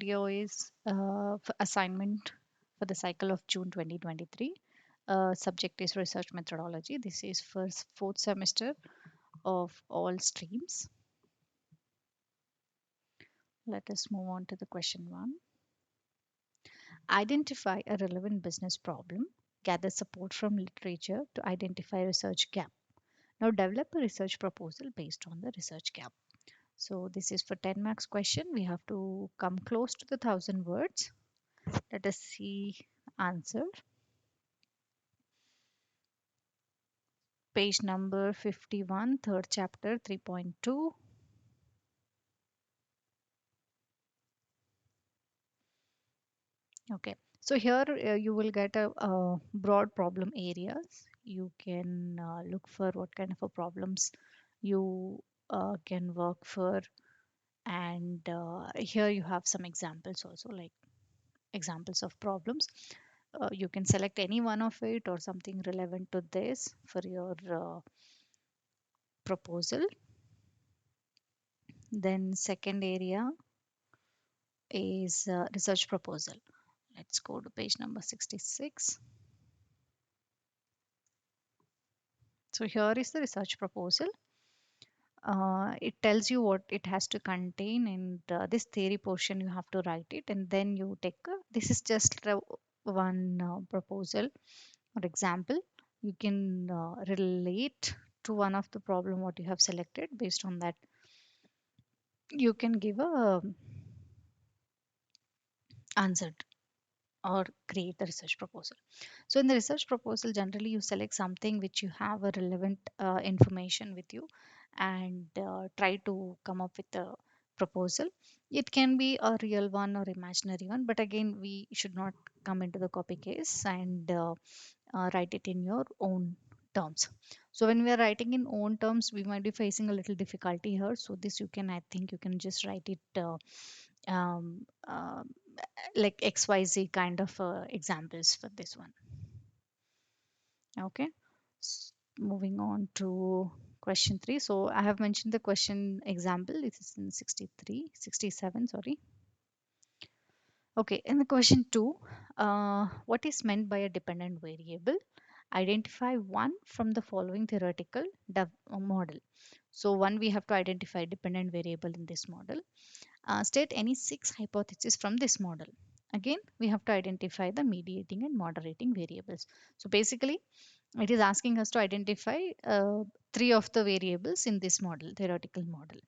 video is for assignment for the cycle of June 2023. Subject is research methodology. This is for fourth semester of all streams. Let us move on to the question 1. Identify a relevant business problem. Gather support from literature to identify research gap. Now develop a research proposal based on the research gap. So this is for 10 marks question. We have to come close to the 1000 words. Let us see answer. Page number 51, third chapter, 3.2. Okay, so here you will get a broad problem areas. You can look for what kind of a problems you can work for, and here you have some examples also, like examples of problems. You can select any one of it or something relevant to this for your proposal. Then second area is research proposal. Let's go to page number 66. So here is the research proposal. It tells you what it has to contain, and this theory portion you have to write it, and then you take this is just one proposal or example. You can relate to one of the problem what you have selected. Based on that, you can give a answer or create the research proposal. So in the research proposal, generally you select something which you have a relevant information with you, and try to come up with a proposal. It can be a real one or imaginary one, but again we should not come into the copy case, and write it in your own terms. So when we are writing in own terms, we might be facing a little difficulty here. So this you can, I think you can just write it um, uh, like XYZ kind of examples for this one. Okay, moving on to question 3. So I have mentioned the question example. This is in 67, sorry. Okay, in the question 2, what is meant by a dependent variable? Identify one from the following theoretical model. So one, we have to identify dependent variable in this model. State any 6 hypotheses from this model. Again, we have to identify the mediating and moderating variables. So basically, it is asking us to identify 3 of the variables in this model, theoretical model.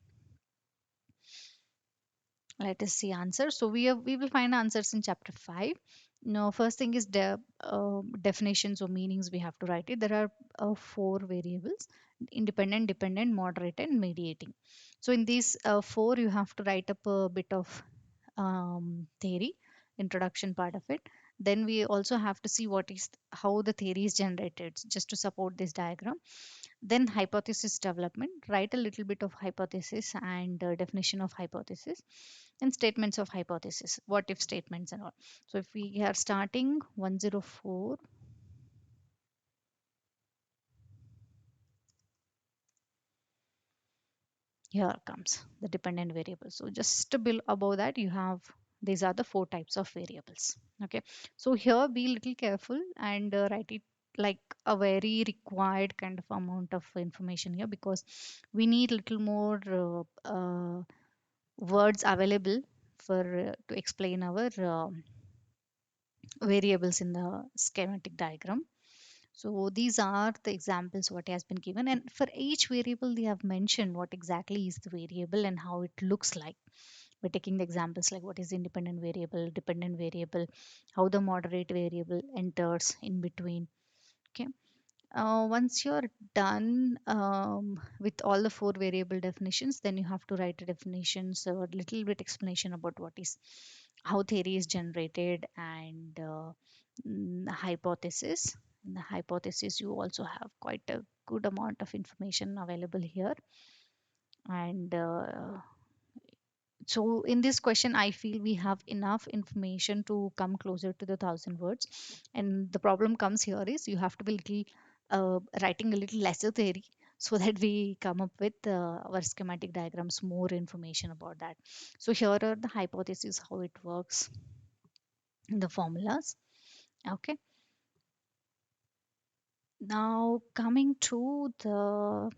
Let us see answer. So we will find answers in chapter 5. Now, first thing is definitions or meanings. We have to write it. There are 4 variables: independent, dependent, moderate, and mediating. So in these 4, you have to write up a bit of theory, introduction part of it. Then we also have to see what is how the theory is generated, just to support this diagram. Then hypothesis development, write a little bit of hypothesis and definition of hypothesis, and statements of hypothesis, what if statements and all. So if we are starting 104, here comes the dependent variable. So just above that, you have these are the 4 types of variables. Okay, so here be little careful and write it like a very required kind of amount of information here, because we need little more words available for to explain our variables in the schematic diagram. So these are the examples what has been given, and for each variable they have mentioned what exactly is the variable and how it looks like. We're taking the examples like what is independent variable, dependent variable, how the moderate variable enters in between. Okay, once you're done with all the 4 variable definitions, then you have to write a definitions or a little bit explanation about what is how theory is generated, and hypothesis. In the hypothesis, you also have quite a good amount of information available here. And so in this question, I feel we have enough information to come closer to the 1000 words. And the problem comes here is you have to be little writing a little lesser theory, so that we come up with our schematic diagrams, more information about that. So here are the hypotheses, how it works, the formulas. Okay, now coming to the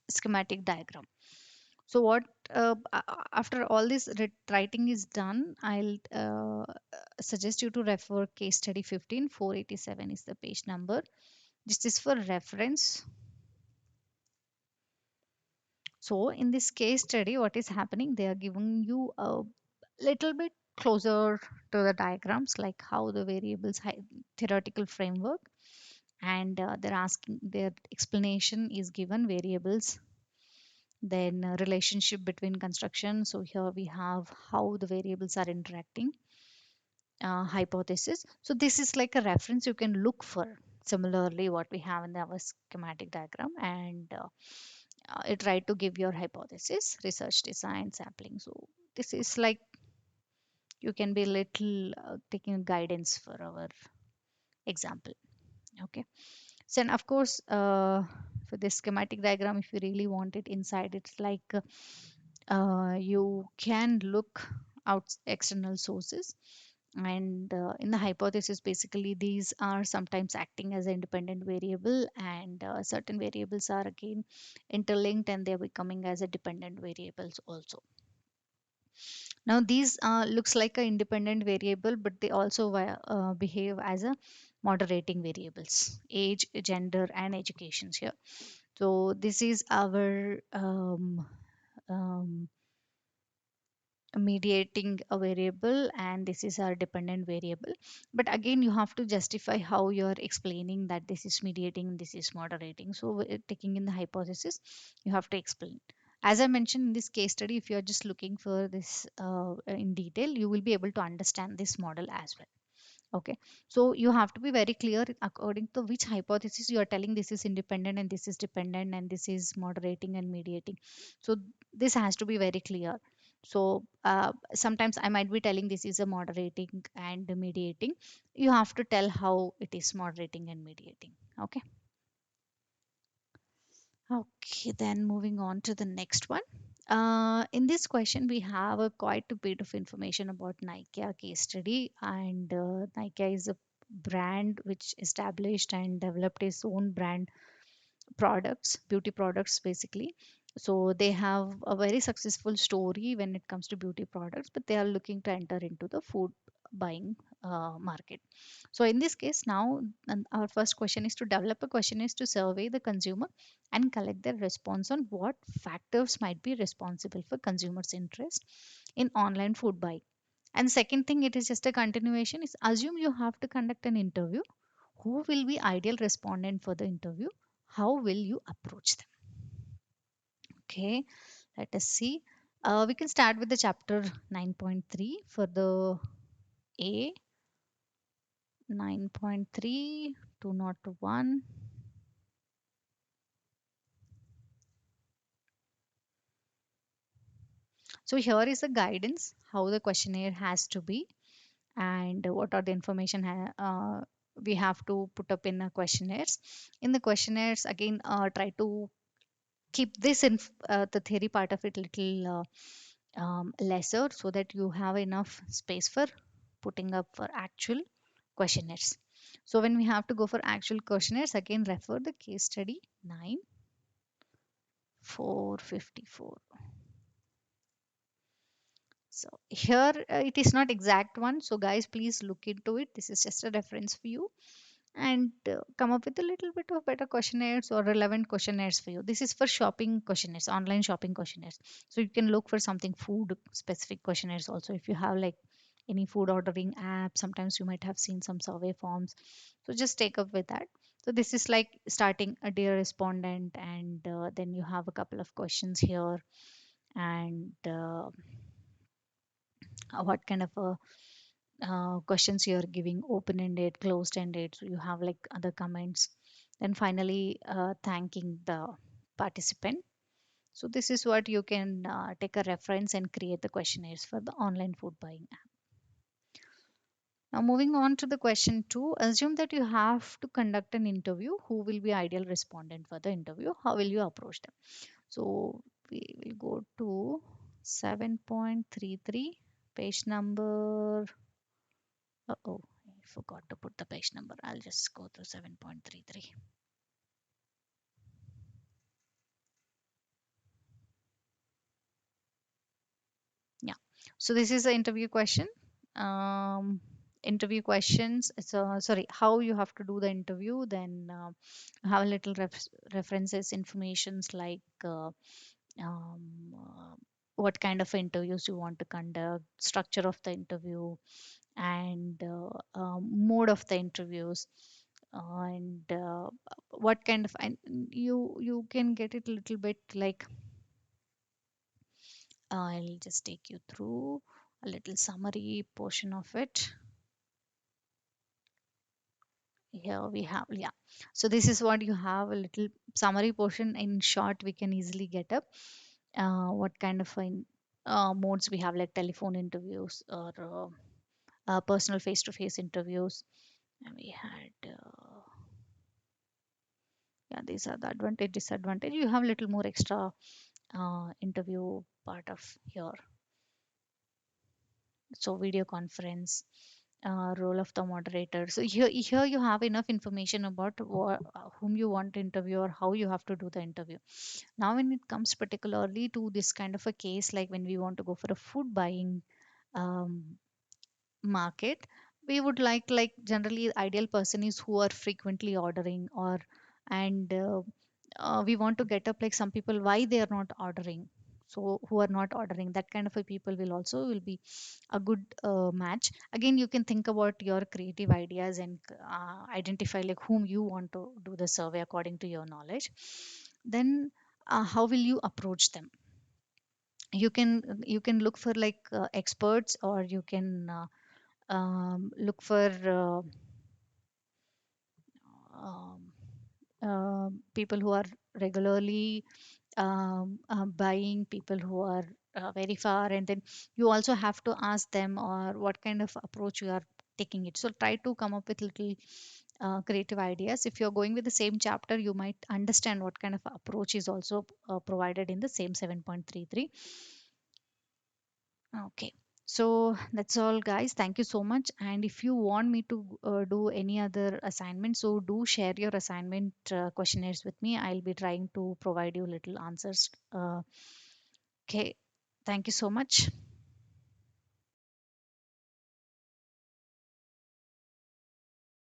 schematic diagram. So what, after all this writing is done, I'll suggest you to refer case study 15. 487 is the page number. This is for reference. So in this case study, what is happening, they are giving you a little bit closer to the diagrams, like how the variables theoretical framework, and they're asking, their explanation is given variables, then relationship between construction. So here we have how the variables are interacting, hypothesis. So this is like a reference you can look for, similarly what we have in our schematic diagram, and it try to give your hypothesis, research design, sampling. So this is like you can be little taking guidance for our example. Okay, so and of course, for this schematic diagram, if you really want it inside, it's like you can look out external sources, and in the hypothesis, basically these are sometimes acting as an independent variable, and certain variables are again interlinked and they're becoming as a dependent variables also. Now these looks like an independent variable, but they also behave as a moderating variables, age, gender, and educations here. So this is our um, mediating a variable, and this is our dependent variable. But again, you have to justify how you're explaining that this is mediating, this is moderating. So taking in the hypothesis, you have to explain. As I mentioned in this case study, if you're just looking for this in detail, you will be able to understand this model as well. Okay, so you have to be very clear according to which hypothesis you are telling this is independent and this is dependent and this is moderating and mediating. So this has to be very clear. So sometimes I might be telling this is a moderating and mediating. You have to tell how it is moderating and mediating. Okay. Okay, then moving on to the next one. In this question, we have a quite a bit of information about Nike case study, and Nike is a brand which established and developed its own brand products, beauty products basically. So they have a very successful story when it comes to beauty products, but they are looking to enter into the food buying market. So in this case, now our first question is to develop a question is to survey the consumer and collect their response on what factors might be responsible for consumers' interest in online food buying. And second thing, it is just a continuation, is assume you have to conduct an interview. Who will be ideal respondent for the interview? How will you approach them? Okay, let us see. We can start with the chapter 9.3 for the A. 9.3 201. So here is a guidance how the questionnaire has to be, and what are the information we have to put up in the questionnaires. In the questionnaires, again, try to keep this in the theory part of it little lesser, so that you have enough space for putting up for actual questionnaires. So when we have to go for actual questionnaires, again refer the case study 9 454. So here it is not exact one, so guys please look into it. This is just a reference for you, and come up with a little bit of better questionnaires or relevant questionnaires for you. This is for shopping questionnaires, online shopping questionnaires. So you can look for something food specific questionnaires also. If you have like any food ordering app, sometimes you might have seen some survey forms. So just take up with that. So this is like starting a dear respondent, and then you have a couple of questions here, and what kind of a questions you're giving, open-ended, closed-ended. So you have like other comments. Then finally thanking the participant. So this is what you can take a reference and create the questionnaires for the online food buying app. Now, moving on to the question two, assume that you have to conduct an interview. Who will be ideal respondent for the interview? How will you approach them? So, we will go to 7.33, page number. Oh, I forgot to put the page number. I'll just go through 7.33. Yeah. So this is the interview question. Interview questions. So sorry, how you have to do the interview. Then have a little references, informations like what kind of interviews you want to conduct, structure of the interview, and mode of the interviews, and what kind of, and you can get it a little bit like, I'll just take you through a little summary portion of it. Here we have, yeah. So this is what you have, a little summary portion. In short, we can easily get up what kind of modes we have, like telephone interviews or personal face-to-face interviews. And we had, yeah, these are the advantage, disadvantage. You have a little more extra interview part of here. So video conference, role of the moderator. So here you have enough information about whom you want to interview or how you have to do the interview. Now, when it comes particularly to this kind of a case, like when we want to go for a food buying um, market, we would like generally ideal person is who are frequently ordering, or and we want to get up like some people why they are not ordering. So who are not ordering, that kind of a people will be a good match. Again, you can think about your creative ideas and identify like whom you want to do the survey according to your knowledge. Then how will you approach them? You can look for like experts, or you can look for um, people who are regularly buying, people who are very far, and then you also have to ask them or what kind of approach you are taking it. So try to come up with little creative ideas. If you're going with the same chapter, you might understand what kind of approach is also provided in the same 7.33. Okay. So that's all, guys. Thank you so much. And if you want me to do any other assignment, so do share your assignment questionnaires with me. I'll be trying to provide you little answers. Okay. Thank you so much.